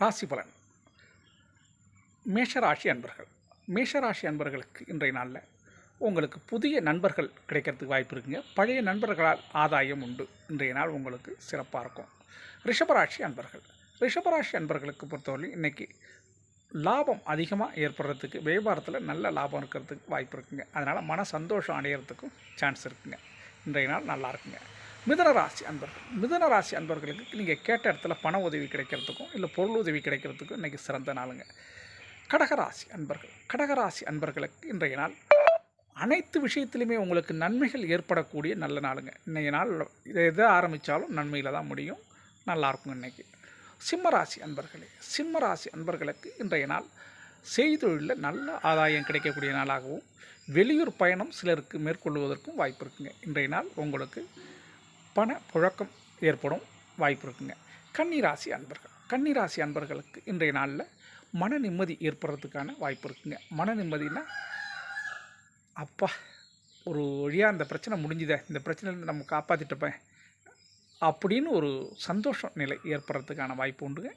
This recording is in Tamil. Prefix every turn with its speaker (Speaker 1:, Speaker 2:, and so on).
Speaker 1: ராசி பலன். மேஷராசி அன்பர்கள். மேஷராசி அன்பர்களுக்கு இன்றைய நாளில் உங்களுக்கு புதிய நண்பர்கள் கிடைக்கிறதுக்கு வாய்ப்பு இருக்குங்க. பழைய நண்பர்களால் ஆதாயம் உண்டு. இன்றைய நாள் உங்களுக்கு சிறப்பாக இருக்கும். ரிஷபராசி அன்பர்கள். ரிஷபராசி அன்பர்களுக்கு பொறுத்தவரை இன்றைக்கி லாபம் அதிகமாக ஏற்படுறதுக்கு, வியாபாரத்தில் நல்ல லாபம் இருக்கிறதுக்கு வாய்ப்பு இருக்குங்க. அதனால் மன சந்தோஷம் அடையிறதுக்கும் சான்ஸ் இருக்குங்க. இன்றைய நாள் நல்லா இருக்குங்க. மிதுனராசி அன்பர்கள். மிதுனராசி அன்பர்களுக்கு நீங்கள் கேட்ட இடத்துல பண உதவி கிடைக்கிறதுக்கும் இல்லை பொருள் உதவி கிடைக்கிறதுக்கும் இன்றைக்கி சிறந்த நாளுங்க. கடகராசி அன்பர்கள். கடகராசி அன்பர்களுக்கு இன்றைய நாள் அனைத்து விஷயத்திலுமே உங்களுக்கு நன்மைகள் ஏற்படக்கூடிய நல்ல நாளுங்க. இன்றைய நாள் எதை ஆரம்பித்தாலும் நன்மையில் தான் முடியும். நல்லாயிருக்கும் இன்றைக்கி. சிம்மராசி அன்பர்களே. சிம்மராசி அன்பர்களுக்கு இன்றைய நாள் செய்தொழிலில் நல்ல ஆதாயம் கிடைக்கக்கூடிய நாளாகவும், வெளியூர் பயணம் சிலருக்கு மேற்கொள்வதற்கும் வாய்ப்பு இருக்குங்க. இன்றைய நாள் உங்களுக்கு பண புழக்கம் ஏற்படும் வாய்ப்பு இருக்குங்க. கன்னிராசி அன்பர்கள். கன்னிராசி அன்பர்களுக்கு இன்றைய நாளில் மன நிம்மதி ஏற்படுறதுக்கான வாய்ப்பு இருக்குங்க. மன நிம்மதினா, அப்பா ஒரு வழியாக அந்த பிரச்சனை முடிஞ்சுதே, இந்த பிரச்சனையிலேருந்து நம்ம காப்பாற்றிட்டுப்பேன் அப்படின்னு ஒரு சந்தோஷ நிலை ஏற்படுறதுக்கான வாய்ப்பு உண்டுங்க.